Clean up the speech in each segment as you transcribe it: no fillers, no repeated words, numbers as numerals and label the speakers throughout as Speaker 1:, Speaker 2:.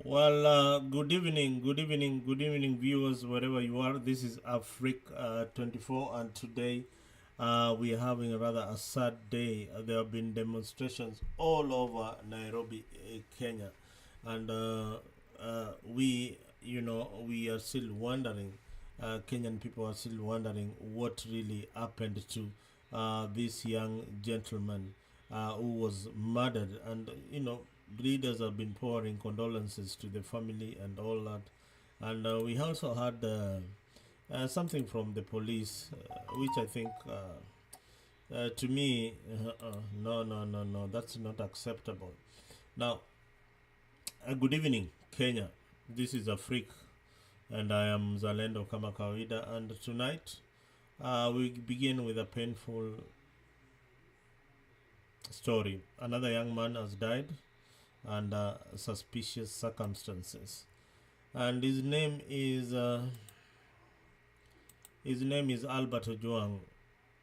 Speaker 1: Well, good evening, viewers, wherever you are. This is Afric 24, and today we are having a rather a sad day. There have been demonstrations all over Nairobi, Kenya, and we are still wondering. Kenyan people are still wondering what really happened to this young gentleman who was murdered, and leaders have been pouring condolences to the family and all that. And we also had something from the police, which I think, to me, no, that's not acceptable. Now, good evening, Kenya. This is Afrik, and I am Zalendo kama kawaida. And tonight, we begin with a painful story. Another young man has died under suspicious circumstances, and his name is Albert Ojwang.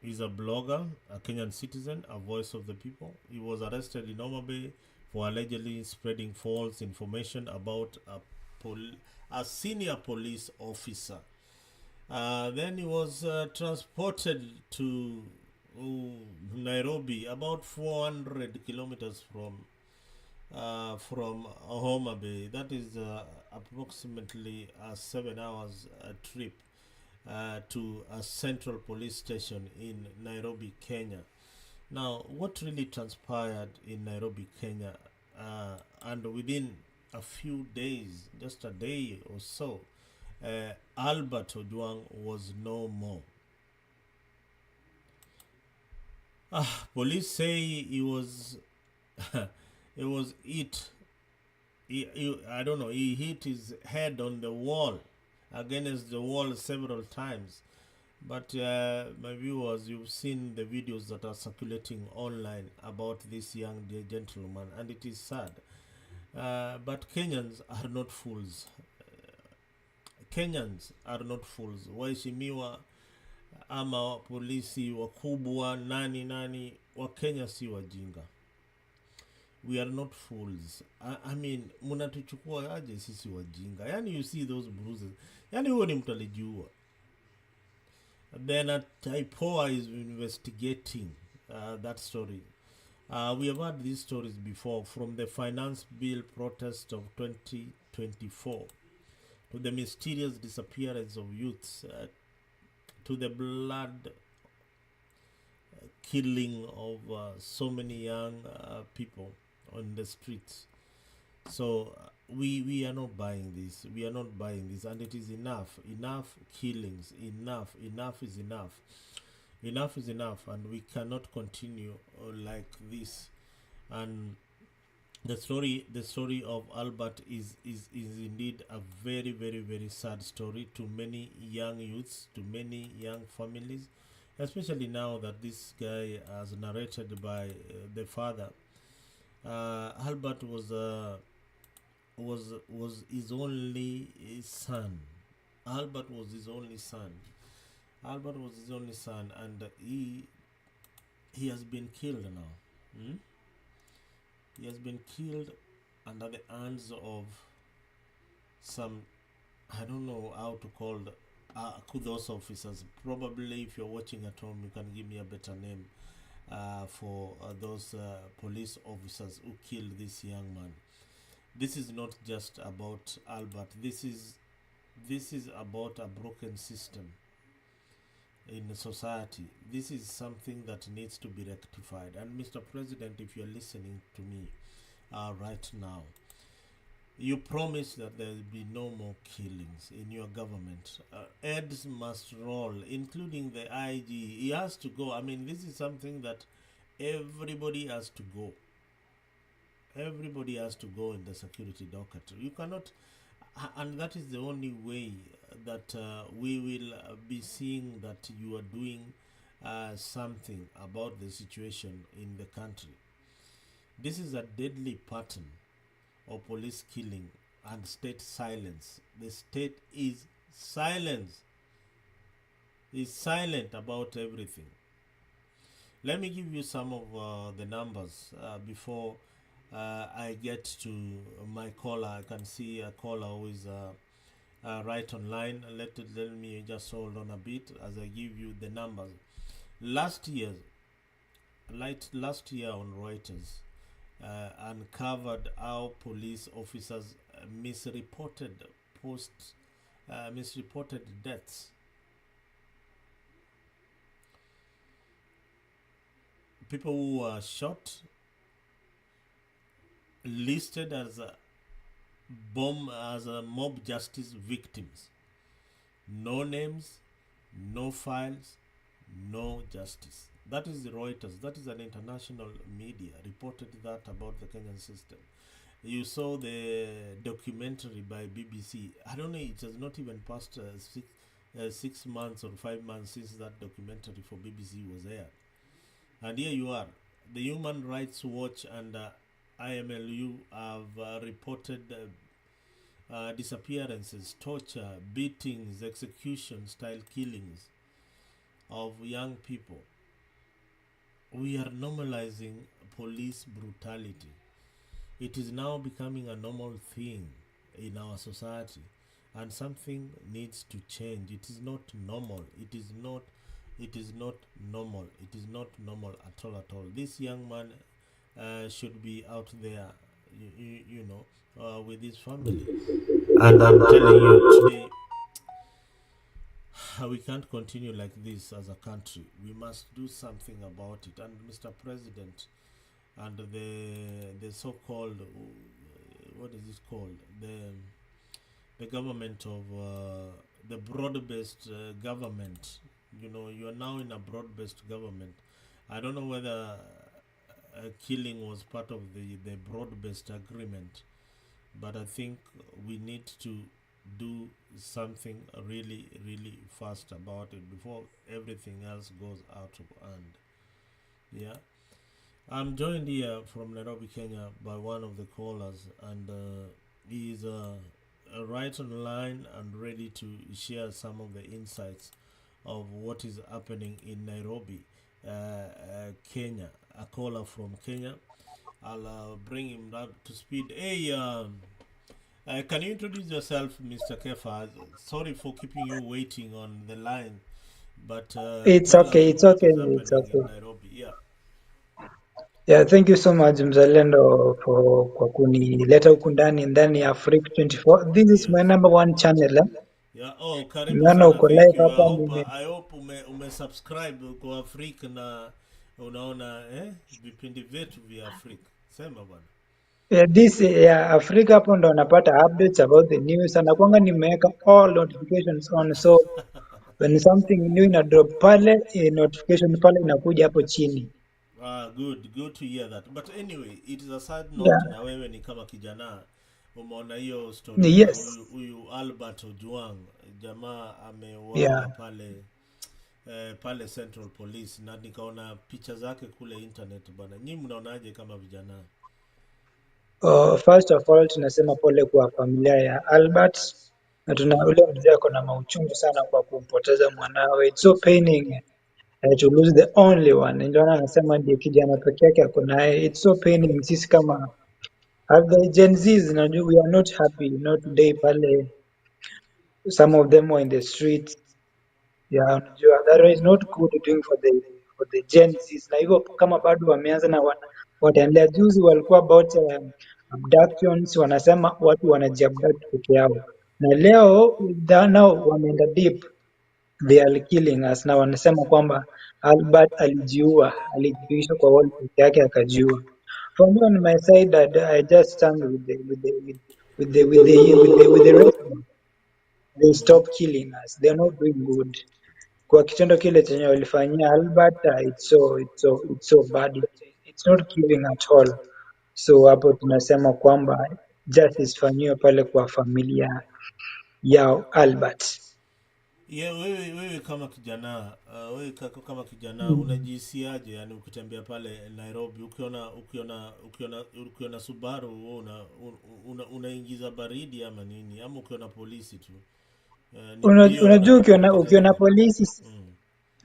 Speaker 1: He's a blogger, a Kenyan citizen, a voice of the people. He was arrested in Homa Bay for allegedly spreading false information about a senior police officer. Then he was transported to Nairobi, about 400 kilometers from Homa Bay. That is approximately a 7 hours trip to a central police station in Nairobi, Kenya. Now, what really transpired in Nairobi, Kenya, and within a few days, just a day or so, Albert Ojwang was no more. Police say he was it was hit. I don't know. He hit his head on the wall, against the wall several times. But my viewers, you've seen the videos that are circulating online about this young gentleman, and it is sad. But Kenyans are not fools. Kenyans are not fools. Waheshimiwa ama polisi wakubwa nani nani, wa Kenya si wajinga. We are not fools. I mean, munatuchukua aje sisi wajinga? Yani, you see those bruises. Yani huo ni mtu alijua. Then Taipoa is investigating that story. We have had these stories before, from the finance bill protest of 2024 to the mysterious disappearance of youths, to the blood killing of so many young people on the streets. So we are not buying this. We are not buying this, and it is enough. Enough killings. Enough is enough. Enough is enough, and we cannot continue like this. And the story of Albert is indeed a very, very, very sad story to many young youths, to many young families, especially now that this guy, as narrated by the father, Albert was his only son. Albert was his only son. Albert was his only son, and he has been killed now. Hmm? He has been killed under the hands of some, I don't know how to call those officers. Probably, if you're watching at home, you can give me a better name for those police officers who killed this young man. This is not just about Albert. This is about a broken system in society. This is something that needs to be rectified. And Mr. President, if you're listening to me right now, you promised that there will be no more killings in your government. Heads must roll, including the IG. He has to go. I mean, this is something that everybody has to go. Everybody has to go in the security docket. You cannot, and that is the only way that we will be seeing that you are doing something about the situation in the country. This is a deadly pattern of police killing and state silence. The state is silent about everything. Let me give you some of the numbers before I get to my caller. I can see a caller who is right online. Let me just hold on a bit as I give you the numbers. Last year, last year on Reuters, uncovered how police officers misreported post misreported deaths. People who were shot listed as a mob justice victims. No names, no files, no justice. That is Reuters. That is an international media reported that about the Kenyan system. You saw the documentary by BBC. I don't know. It has not even passed 6 months or 5 months since that documentary for BBC was aired. And here you are. The Human Rights Watch and IMLU have reported disappearances, torture, beatings, execution style killings of young people. We are normalizing police brutality. It is now becoming a normal thing in our society, and something needs to change. It is not normal. It is not normal. It is not normal at all. This young man should be out there, with his family. And I'm telling you today, we can't continue like this as a country. We must do something about it. And Mr. President and the so-called, what is it called, the government of the broad-based government. You are now in a broad-based government. I don't know whether killing was part of the broad-based agreement, but I think we need to do something really, really fast about it before everything else goes out of hand. Yeah, I'm joined here from Nairobi, Kenya, by one of the callers, and he is right on line and ready to share some of the insights of what is happening in Nairobi, Kenya. A caller from Kenya. I'll bring him up to speed. Hey, can you introduce yourself, Mr. Kefa? Sorry for keeping you waiting on the line, but
Speaker 2: It's
Speaker 1: tell us
Speaker 2: okay, it's
Speaker 1: what
Speaker 2: okay,
Speaker 1: is
Speaker 2: it's
Speaker 1: happening
Speaker 2: okay.
Speaker 1: in Nairobi. Yeah,
Speaker 2: Yeah, thank you so much Mzalendo kwa kunileta huku ndani ya Africa 24. This is
Speaker 1: yes,
Speaker 2: my number one channel.
Speaker 1: yeah. Oh, karibu
Speaker 2: Nimeona
Speaker 1: sana.
Speaker 2: uko
Speaker 1: Thank
Speaker 2: live
Speaker 1: you.
Speaker 2: hapa
Speaker 1: I hope subscribe kwa Afrika na unaona vipindi vyetu vya Afrika. Sema bwana.
Speaker 2: Afrika hapo ndo napata updates about the news, anakwanga nimeweka all notifications on, so when something new ina drop pale, notification pale inakuja hapo chini.
Speaker 1: Good to hear that. But anyway, it is a side note.
Speaker 2: Yeah.
Speaker 1: Na wewe ni kama kijana, umeona hiyo story ya
Speaker 2: Yes.
Speaker 1: huyu Albert Ojwang, jamaa ameuawa
Speaker 2: Yeah.
Speaker 1: pale Central Police, na nikaona picha zake kule internet bwana. Nyinyi mnaonaje kama vijana?
Speaker 2: First of all tunasema pole kwa familia ya Albert, na ule mzee ako na mauchungu sana kwa kumpoteza mwanawe. It's so paining to lose the only one. Ndio anasema ndiye kijana pekee yake ako naye. It's so paining. Sisi kama as the Gen Zs, we are not happy. Not today pale, some of them were in the streets. Yeah, unajua that is not good doing for the Gen Zs. Na hivyo kama bado wameanza na wataendelea. Juzi walikuwa about abductions, wanasema watu wanajiabduct peke yao, na leo now wameenda deep, they are killing us, na wanasema kwamba Albert alijipigisha kwa wall peke yake akajiua. For me on my side, I just stand with the rest. They stop killing us, they are not doing good. Kwa kitendo kile chenye walifanyia Albert, it's so bad, it's not giving at all. So hapo tunasema kwamba justice fanyiwe pale kwa familia ya Albert.
Speaker 1: Yeah, wewe kama kijana, kama kijana
Speaker 2: Mm.
Speaker 1: unajisiaje, yani ukitembea pale Nairobi ukiona Subaru wewe unaingiza baridi ama nini, ama ukiona polisi tu ni mbio
Speaker 2: Unajua
Speaker 1: wanakimbia
Speaker 2: ukiona
Speaker 1: zile.
Speaker 2: polisi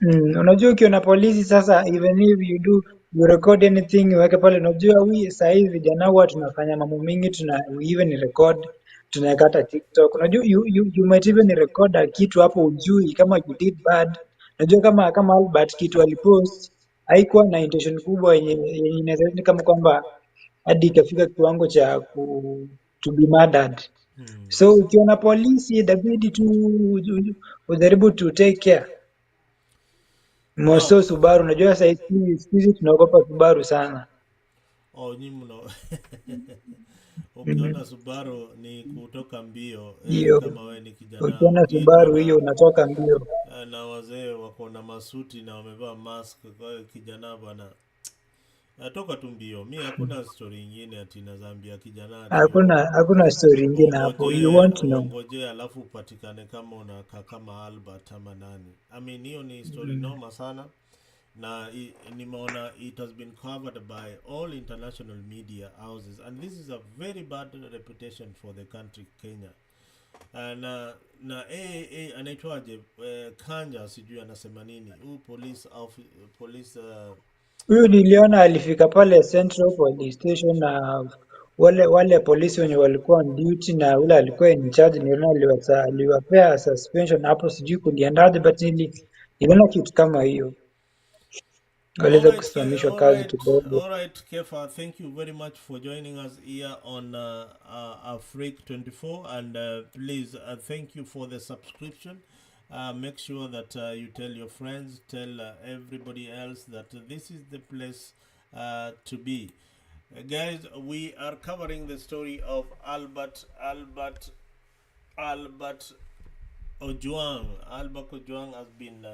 Speaker 1: Mm.
Speaker 2: unajua ukiona polisi sasa, even if you do you record anything uweke pale. Unajua saa hii vijana huwa tunafanya mambo mingi, we even record, tunaweka hata TikTok. Unajua you might even record a kitu hapo ujui kama you did bad. Unajua kama Albert kitu alipost haikuwa na intention kubwa yenye inaweza kama kwamba hadi ikafika kiwango cha to be murdered.
Speaker 1: Hmm.
Speaker 2: So ukiona polisi itabidi tu ujaribu to take care.
Speaker 1: Now,
Speaker 2: Moso Subaru, unajua siku hizi tunaogopa Subaru sana.
Speaker 1: oh, nyi mno
Speaker 2: Mm,
Speaker 1: ukiona Subaru ni kutoka mbio.
Speaker 2: hiyo
Speaker 1: Kama we ni kijana
Speaker 2: ukiona
Speaker 1: ukiitwa
Speaker 2: Subaru hiyo unatoka mbio.
Speaker 1: na wazee wako na masuti na wamevaa mask, kwa hiyo kijana bwana, toka tu mbio. Mi hakuna story ingine ati nazambia kijana ati
Speaker 2: Hakuna story ingine hapo. You won't know.
Speaker 1: uongoje alafu upatikane kama unakaa kama Albert ama nani. I mean, hiyo ni story
Speaker 2: Mm.
Speaker 1: noma sana, na nimeona it has been covered by all international media houses, and this is a very bad reputation for the country Kenya. Na anaitwaje, Kanja sijui anasema nini huu police
Speaker 2: Huyu niliona alifika pale Central Police Station na wale polisi wenye walikuwa on duty na ule alikuwa in charge, niliona aliwapea suspension hapo, sijui kuliendaje, but niliona kitu kama hiyo, waliweza kusimamishwa kazi kidogo.
Speaker 1: All right, Kefa. Thank you very much for joining us here on Afrik 24, and please thank you for the subscription. Make sure that you tell your friends, tell everybody else that this is the place to be. Guys, we are covering the story of Albert Ojwang. Albert Ojwang has been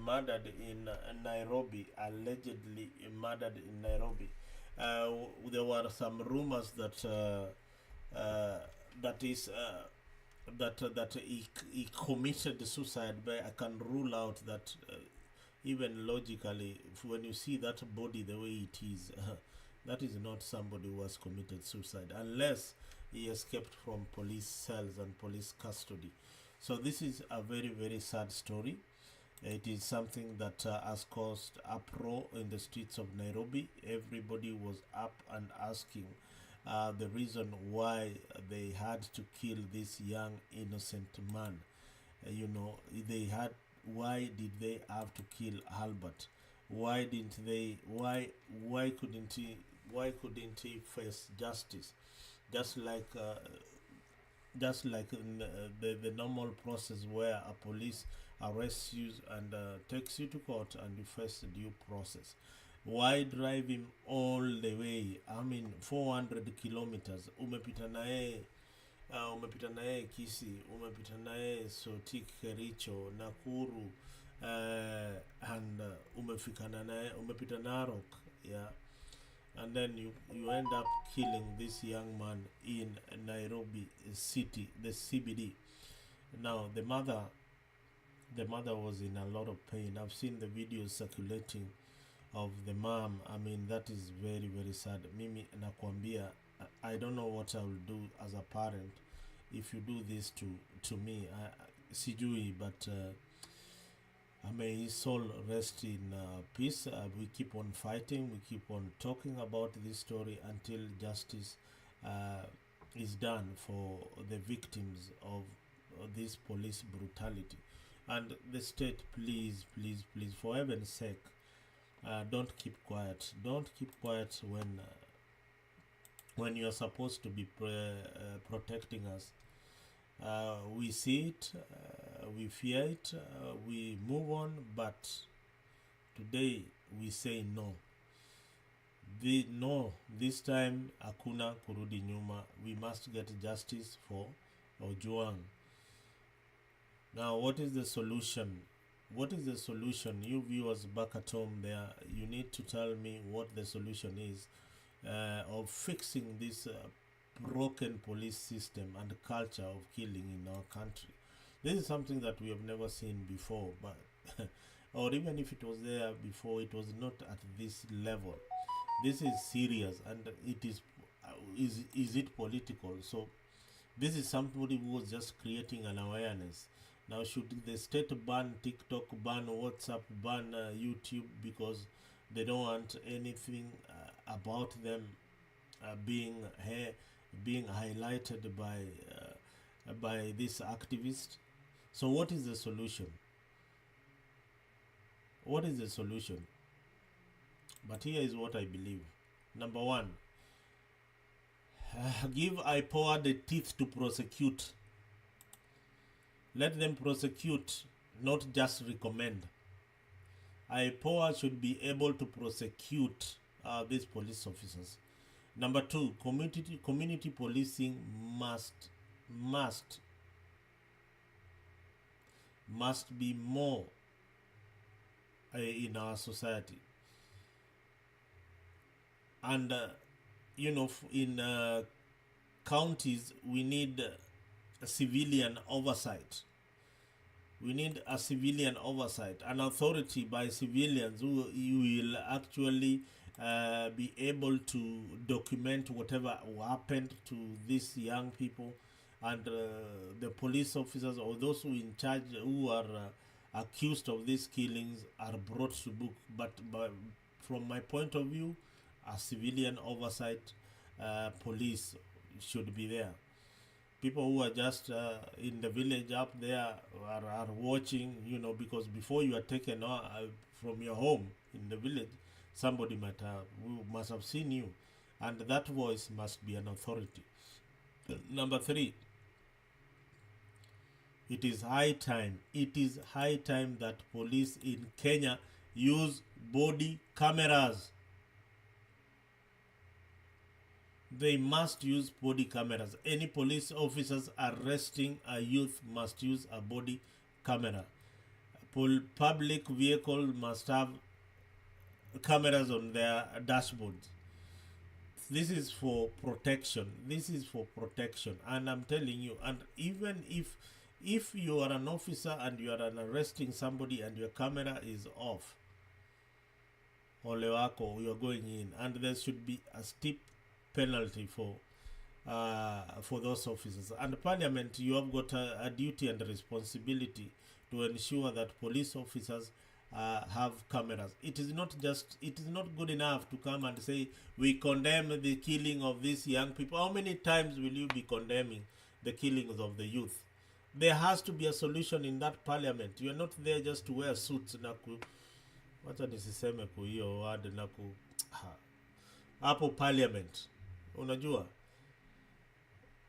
Speaker 1: murdered in Nairobi, allegedly murdered in Nairobi. There were some rumors that that is that he committed suicide, but I can rule out that even logically, when you see that body the way it is, that is not somebody who has committed suicide unless he escaped from police cells and police custody. So this is a very, very sad story. It is something that has caused uproar in the streets of Nairobi. Everybody was up and asking the reason why they had to kill this young innocent man. They had. Why did they have to kill Albert? Why didn't they? Why couldn't he? Why couldn't he face justice? Just like the normal process where a police arrests you and takes you to court and you face due process. Why drive him all the way? I mean, 400 kilometers. Umepita naye Kisii, umepita naye Sotik, Kericho, Nakuru, and umepita Narok, yeah. And then you end up killing this young man in Nairobi city, the CBD. Now the mother was in a lot of pain. I've seen the videos circulating of the mom. I mean, that is very, very sad. Mimi nakwambia, I don't know what I will do as a parent if you do this to me. Sijui, but may his soul rest in peace. We keep on fighting. We keep on talking about this story until justice is done for the victims of this police brutality. And the state, please, please, please, for heaven's sake, don't keep quiet. Don't keep quiet when you are supposed to be protecting us. We see it, we fear it, we move on, but today we say no. No, this time hakuna kurudi nyuma. We must get justice for Ojwang. Now, what is the solution? What is the solution? You viewers back at home there, you need to tell me what the solution is of fixing this broken police system and culture of killing in our country. This is something that we have never seen before, but or even if it was there before, it was not at this level. This is serious, and it is it political? So this is somebody who was just creating an awareness. Now, should the state ban TikTok, ban WhatsApp, ban YouTube because They don't want anything about them being highlighted by this activist. So what is the solution? What is the solution? But here is what I believe. Number one, give IPOA the teeth to prosecute. Let them prosecute, not just recommend. IPOA should be able to prosecute these police officers. Number two, community policing must be more in our society. And in counties, we need a civilian oversight. We need a civilian oversight, an authority by civilians who will actually be able to document whatever happened to these young people, and the police officers or those who in charge who are accused of these killings are brought to book. But from my point of view, a civilian oversight police should be there. People who are just in the village up there are watching, because before you are taken from your home in the village, somebody must have seen you, and that voice must be an authority. Number three, it is high time that police in Kenya use body cameras. They must use body cameras. Any police officers arresting a youth must use a body camera. Public vehicle must have cameras on their dashboards. This is for protection. And I'm telling you, and even if you are an officer and you are arresting somebody and your camera is off, ole wako, you are going in, and there should be a steep penalty for those officers. And Parliament, you have got a duty and a responsibility to ensure that police officers have cameras. It is not good enough to come and say we condemn the killing of these young people. How many times will you be condemning the killings of the youth? There has to be a solution in that Parliament. You are not there just to wear suits na wacha nisiseme hiyo word na hapo Parliament. Unajua,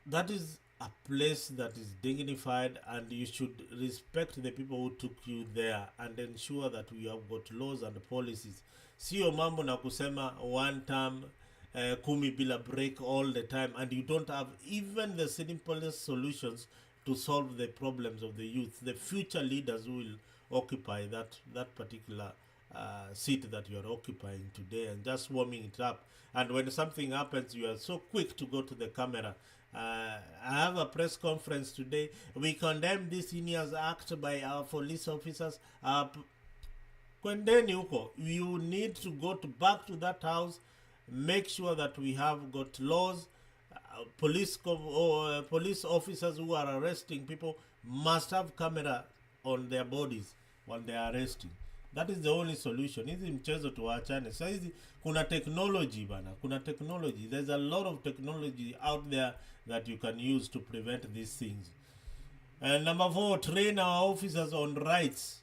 Speaker 1: that is a place that is dignified, and you should respect the people who took you there and ensure that we have got laws and policies. Sio mambo na kusema one term kumi bila break all the time, and you don't have even the simplest solutions to solve the problems of the youth, the future leaders who will occupy that particular seat that you are occupying today, and just warming it up. And when something happens, you are so quick to go to the camera. I have a press conference today. We condemn this seniors act by our police officers. Kwendeni huko. You need to go back to that house, make sure that we have got laws. Police officers who are arresting people must have camera on their bodies when they are arresting. That is the only solution. Hizi mchezo tuachane. Sasa hizi kuna technology bana. There's a lot of technology out there that you can use to prevent these things. And number 4, train our officers on rights,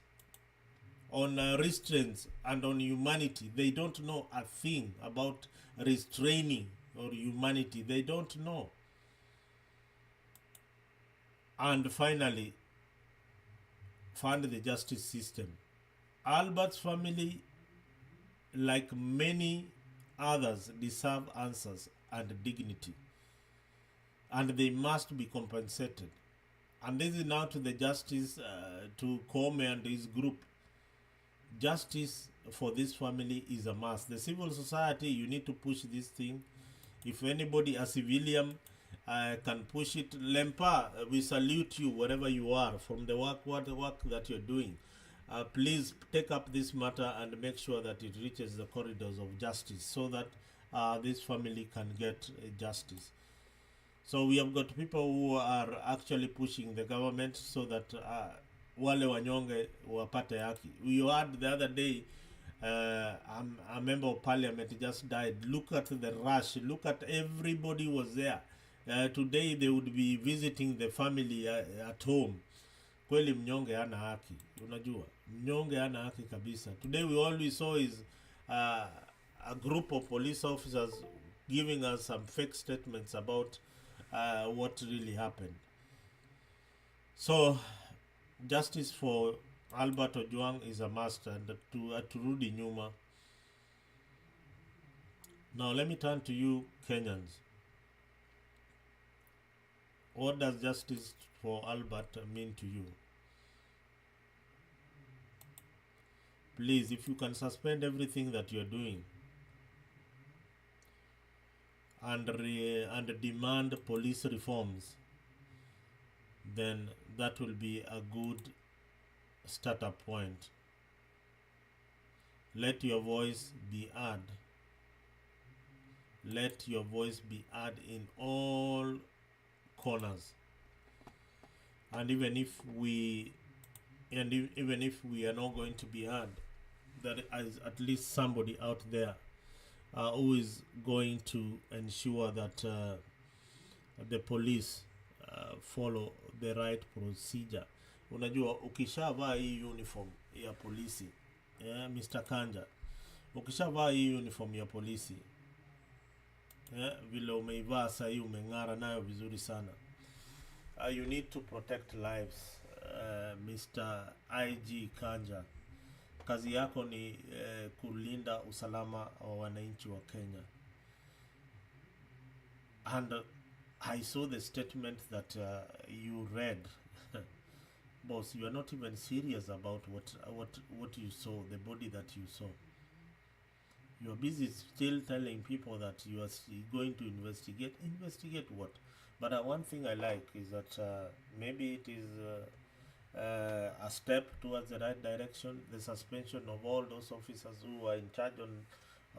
Speaker 1: on restraints, and on humanity. They don't know a thing about restraining or humanity. They don't know. And finally, fund the justice system. Albert's family, like many others, deserve answers and dignity, and they must be compensated. And this is now to the justice, to Kome and his group. Justice for this family is a must. The civil society, you need to push this thing. If anybody, a civilian, can push it, Lempa, we salute you wherever you are, from the work that you're doing. Please take up this matter and make sure that it reaches the corridors of justice, so that this family can get justice. So we have got people who are actually pushing the government so that wale wanyonge wapate haki. We heard the other day, I'm a member of parliament just died. Look at the rush. Look at everybody was there. Today they would be visiting the family at home. Kweli mnyonge hana haki, unajua mnyonge hana haki kabisa. Today all we saw is a group of police officers giving us some fake statements about what really happened. So justice for Albert Ojwang is a must, and turudi nyuma. Now let me turn to you Kenyans. What does justice for Albert mean to you? Please, if you can suspend everything that you're doing and demand police reforms, then that will be a good startup point. Let your voice be heard. Let your voice be heard in all corners. And even if we are not going to be heard, there is at least somebody out there who is going to ensure that the police follow the right procedure. Unajua ukishavaa hii uniform ya polisi, Mr. Kanja, ukishavaa hii uniform ya polisi, vile umeivaa sasa hii umeng'ara nayo vizuri sana. You need to protect lives, Mr. IG Kanja. Kazi yako ni kulinda usalama wa wananchi wa Kenya. And I saw the statement that you read. Boss, you are not even serious about what you saw, the body that you saw. You are busy still telling people that you are going to investigate. Investigate what? But one thing I like is that maybe it is a step towards the right direction. The suspension of all those officers who are in charge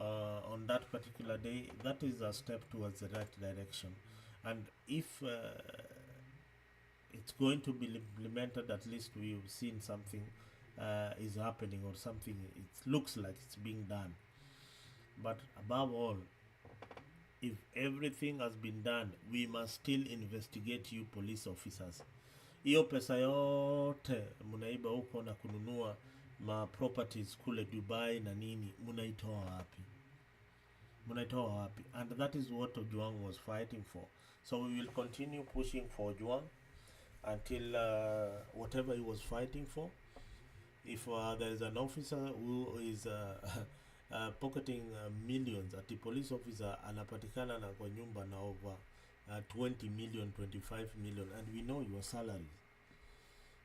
Speaker 1: on that particular day, that is a step towards the right direction. And if it's going to be implemented, at least we've seen something is happening, or something, it looks like it's being done. But above all, if everything has been done, we must still investigate you police officers. Hiyo pesa yote mnaiba huko na kununua ma properties kule Dubai na nini, mnaitoa wapi? Mnaitoa wapi? And that is what Ojwang was fighting for. So we will continue pushing for Ojwang until whatever he was fighting for. If there is an officer who is pocketing millions, at the police officer anapatikana na kwa nyumba na over 20 million, 25 million, and we know your salary.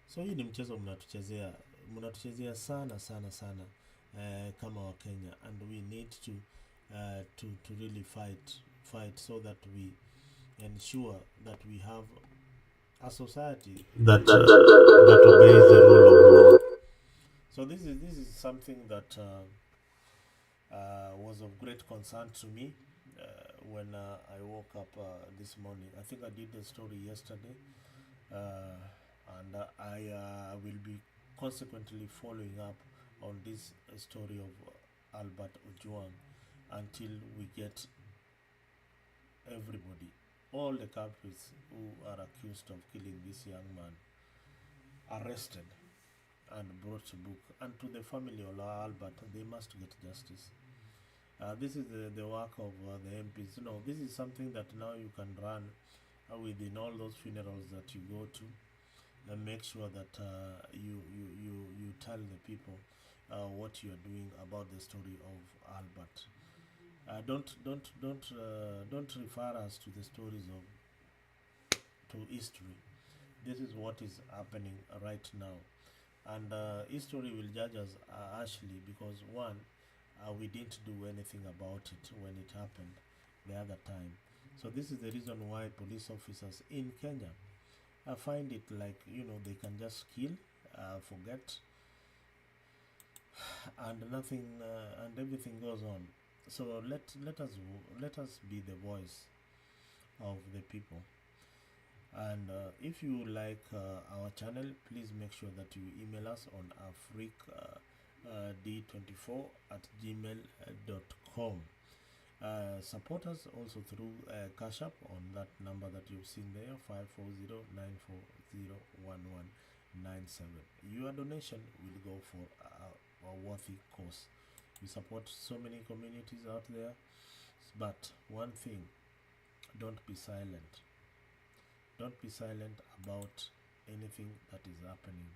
Speaker 1: So hii ni mchezo mnatuchezea sana sana sana kama wa Kenya, and we need to really fight so that we ensure that we have a society that obeys the rule of law. So this is something that was of great concern to me when I woke up this morning. I think I did the story yesterday, and I will be consequently following up on this story of Albert Ojwang until we get everybody, all the culprits who are accused of killing this young man, arrested and brought to book. And to the family of Albert, they must get justice. This is the work of the MPs. This is something that now you can run within all those funerals that you go to, and make sure that you tell the people what you are doing about the story of Albert. Don't refer us to the stories to history. This is what is happening right now, and history will judge us harshly, because one, we didn't do anything about it when it happened the other time. So this is the reason why police officers in Kenya find it like, they can just kill, forget, and nothing, and everything goes on. So let us be the voice of the people. And if you like our channel, please make sure that you email us on d24@gmail.com. Support us also through Cash App on that number that you've seen there, 540-940-1197. Your donation will go for a worthy cause. We support so many communities out there, but one thing, don't be silent. Don't be silent about anything that is happening.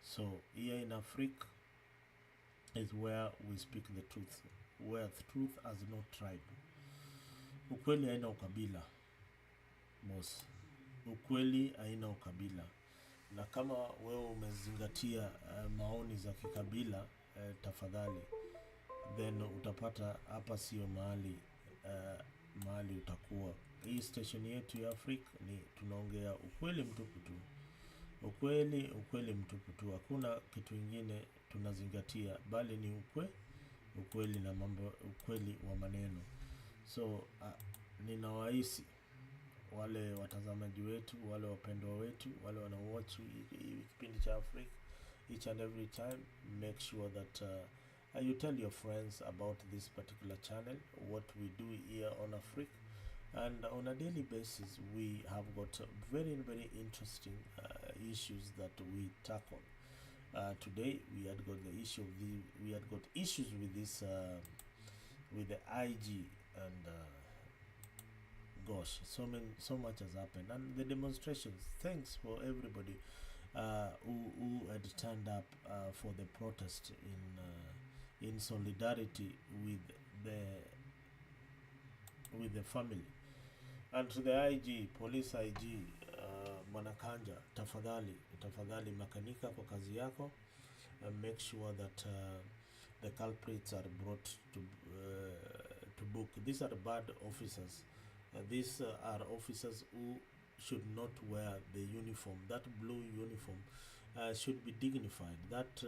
Speaker 1: So here in Africa is where we speak the truth, where truth has no tribe. Ukweli haina ukabila, boss. Ukweli haina ukabila. Na kama wewe umezingatia maoni za kikabila, tafadhali, then utapata hapa sio mahali utakuwa. Hii station yetu ya Afrika ni tunaongea ukweli mtupu tu. Ukweli mtupu tu. Hakuna kitu kingine tunazingatia, bali ni ukweli na mambo, ukweli wa maneno. So ninawahisi wale watazamaji wetu, wale wapendwa wetu, wale wanaowatch kipindi cha Africa each and every time, make sure that you tell your friends about this particular channel, what we do here on Africa. And on a daily basis, we have got very, very interesting issues that we tackle. Today, we had got the issue of we had got issues with this, with the IG, and gosh, so much has happened, and the demonstrations. Thanks for everybody who had turned up for the protest in solidarity with the family. And to the IG, police IG, Bwana Kanja, tafadhali makanika kwa kazi yako, and make sure that the culprits are brought to book. These are bad officers. These are officers who should not wear the uniform. That blue uniform should be dignified. That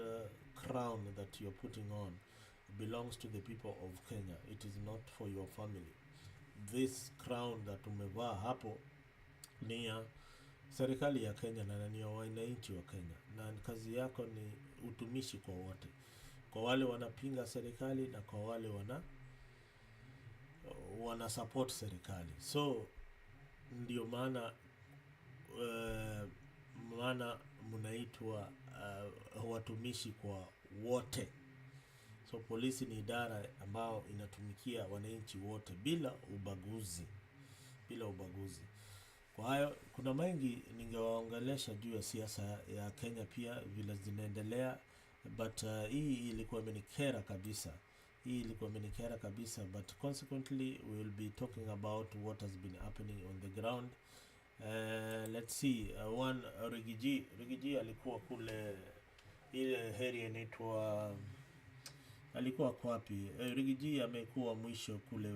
Speaker 1: crown that you're putting on belongs to the people of Kenya. It is not for your family. This crown that umevaa hapo ni ya serikali ya Kenya na ni ya wananchi wa Kenya, na kazi yako ni utumishi kwa wote, kwa wale wanapinga serikali na kwa wale wana support serikali. So ndio maana mnaitwa watumishi kwa wote. So polisi ni idara ambao inatumikia wananchi wote bila ubaguzi. Kwa hayo, kuna mengi ningewaongelesha juu ya siasa ya Kenya pia vile zinaendelea, but hii ilikuwa imenikera kabisa. But consequently, we will be talking about what has been happening on the ground. Let's see, one Rigiji alikuwa kule ile area inaitwa, alikuwa kwapi? Rigiji amekuwa mwisho kule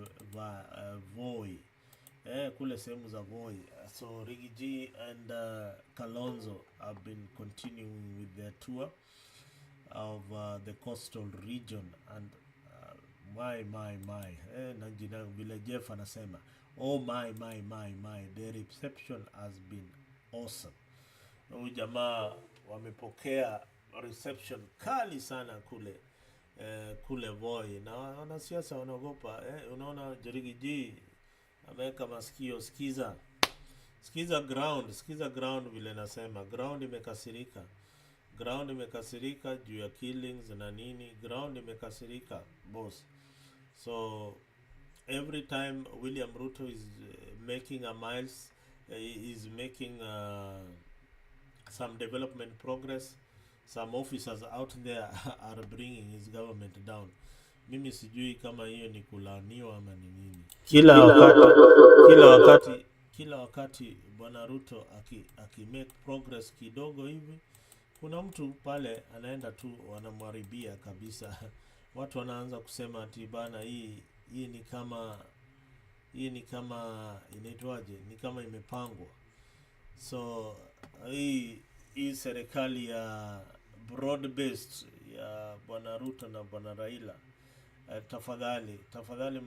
Speaker 1: Voi, kule sehemu za Voi. So Rigiji and Kalonzo have been continuing with their tour of the coastal region, and my nanjina vile Jeff anasema, oh my, the reception has been awesome. Huyu jamaa wamepokea reception kali sana kule Voi, na wanasiasa wanaogopa. Unaona Rigiji ameweka masikio, sikiza ground vile nasema. Ground imekasirika juu ya killings na nini. Ground imekasirika, boss. So every time William Ruto is making a miles, is making some development progress, some officers out there are bringing his government down. Mimi sijui kama hiyo ni kulaaniwa ama ni nini. Kila wakati Bwana Ruto aki make progress kidogo hivi, kuna mtu pale anaenda tu wanamharibia kabisa. Watu wanaanza kusema ati bana, hii ni kama inaitwaje, ni kama imepangwa. So hii serikali ya broad based ya Bwana Ruto na Bwana Raila, tafadhali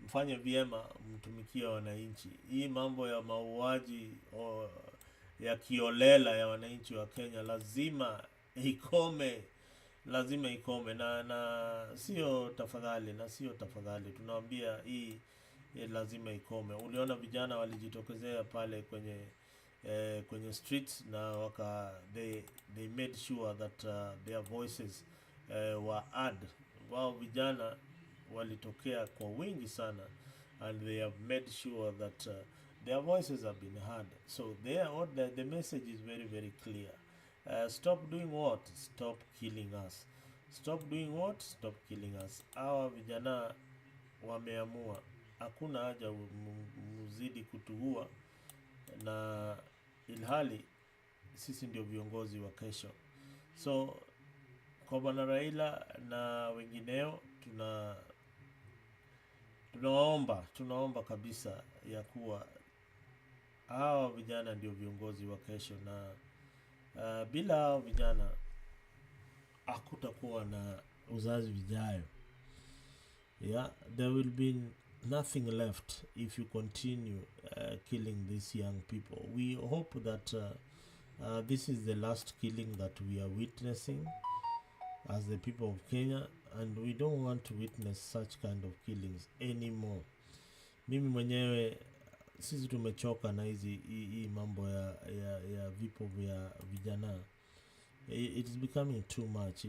Speaker 1: mfanye vyema, mtumikia wananchi. Hii mambo ya mauaji ya kiolela ya wananchi wa Kenya lazima ikome, lazima ikome, na sio tafadhali, tunawaambia hii lazima ikome. Uliona vijana walijitokezea pale kwenye streets na they made sure that their voices were heard. Wao vijana walitokea kwa wingi sana, and they have made sure that their voices have been heard. So the message is very very clear. Stop doing what? Stop killing us. Stop doing what? Stop killing us. Hawa vijana wameamua, hakuna haja mzidi kutuua, na ilhali sisi ndio viongozi wa kesho. So kwa Bwana Raila na wengineo, tunaomba kabisa ya kuwa hawa vijana ndio viongozi wa kesho, na bila hao vijana hakutakuwa na uzazi vijayo. Yeah, there will be nothing left if you continue killing these young people. We hope that this is the last killing that we are witnessing as the people of Kenya, and we don't want to witness such kind of killings anymore. Mimi mwenyewe, sisi tumechoka na hii mambo ya vipo vya vijana. It is becoming too much.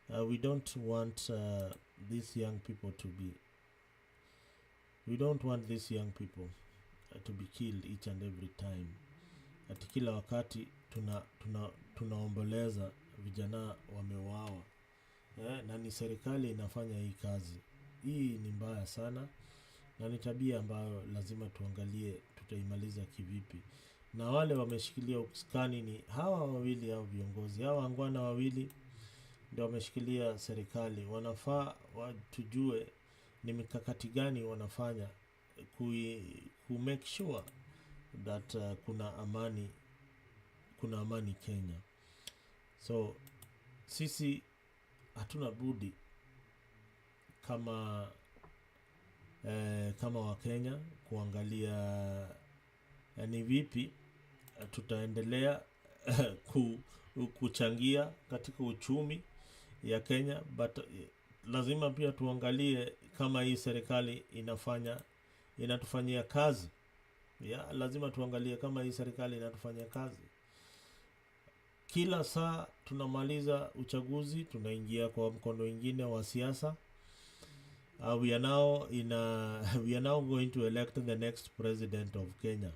Speaker 1: We don't want these young people to be killed each and every time. Ati kila wakati tunaomboleza vijana wameuawa. Na ni serikali inafanya hii kazi. Hii ni mbaya sana, na ni tabia ambayo lazima tuangalie tutaimaliza kivipi. Na wale wameshikilia uskani ni hawa wawili au viongozi. Hawa angwana wawili ndio wameshikilia serikali. Wanafaa tujue ni mikakati gani wanafanya ku make sure that kuna amani Kenya. So sisi hatuna budi kama Wakenya kuangalia ni vipi tutaendelea kuchangia katika uchumi ya Kenya, but lazima pia tuangalie kama hii serikali inatufanyia kazi. Lazima tuangalie kama hii serikali inatufanyia kazi. Kila saa tunamaliza uchaguzi, tunaingia kwa mkondo mwingine wa siasa. We are now going to elect the next president of Kenya.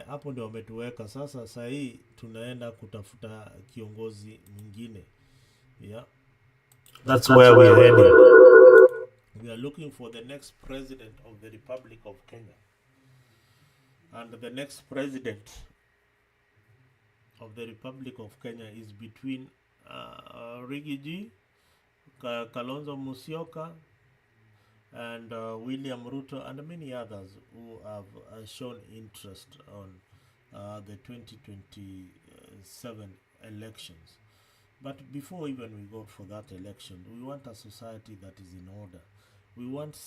Speaker 1: Hapo ndio wametuweka sasa. Sasa hii tunaenda kutafuta kiongozi mwingine. That's where we are heading. We are looking for the next president of the Republic of Kenya. And the next president of the Republic of Kenya is between Rigiji, Kalonzo Musyoka, and William Ruto, and many others who have shown interest on the 2027 elections. But before even we go for that election, we want a society that is in order. We want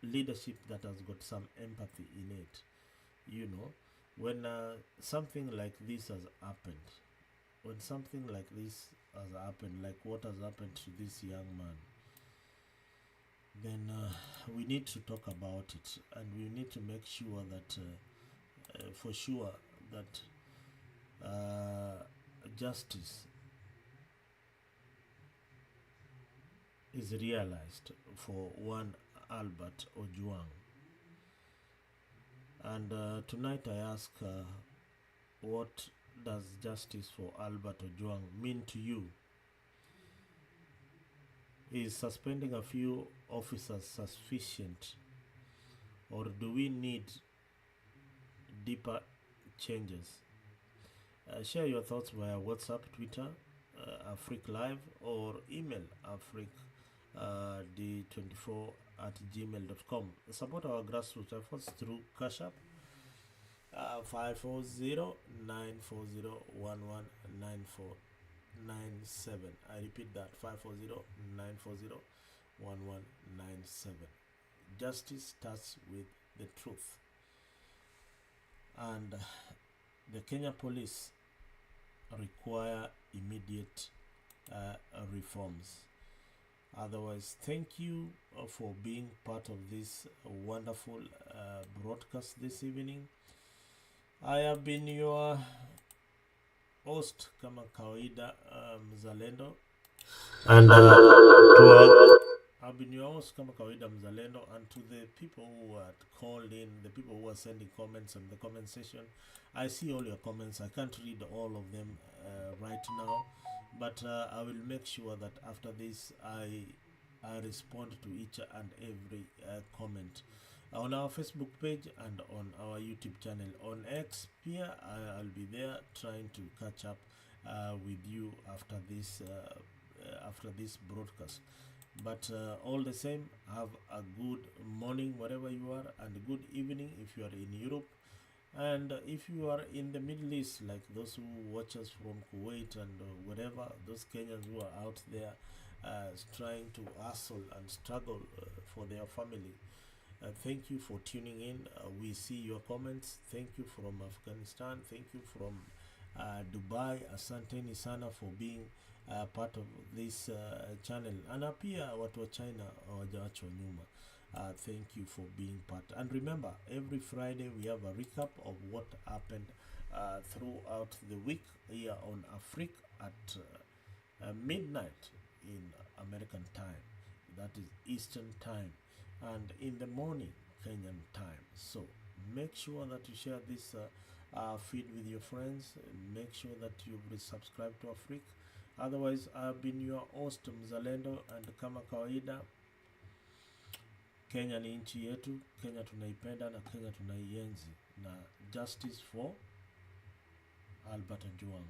Speaker 1: leadership that has got some empathy in it. When something like this has happened, like what has happened to this young man, then we need to talk about it, and we need to make sure that for sure that justice is realized for one Albert Ojwang. And tonight I ask, what does justice for Albert Ojwang mean to you? Is suspending a few officers sufficient, or do we need deeper changes? Share your thoughts via WhatsApp, Twitter, Afric Live, or email africd24@gmail.com. Support our grassroots efforts through Cash App 540-940-119497. I repeat that, 540-940-1197. Justice starts with the truth. And the Kenya police require immediate reforms. Otherwise, thank you for being part of this wonderful broadcast this evening. I have been your host kama kawaida, Mzalendo, and I've been your host kama kawaida, Mzalendo, and to the people who are called in, the people who are sending comments on the comment section, I see all your comments. I can't read all of them right now, but I will make sure that after this I respond to each and every comment on our Facebook page and on our YouTube channel. On X, here I'll be there trying to catch up with you after this broadcast. But all the same, have a good morning wherever you are, and a good evening if you are in Europe. And if you are in the Middle East, like those who watch us from Kuwait and whatever, those Kenyans who are out there trying to hustle and struggle for their family, thank you for tuning in. We see your comments. Thank you from Afghanistan. Thank you from Dubai. Asanteni sana for being part of this channel. And pia watu wa China hawajawachwa nyuma. Thank you for being part. And remember, every Friday we have a recap of what happened throughout the week here on Africa at midnight in American time. That is Eastern time. And in the morning, Kenyan time. So make sure that you share this feed with your friends. Make sure that you've subscribed to Africa. Otherwise, I've been your host Mzalendo, and kama kawaida, Kenya ni nchi yetu, Kenya tunaipenda na Kenya tunaienzi, na justice for Albert Ojwang.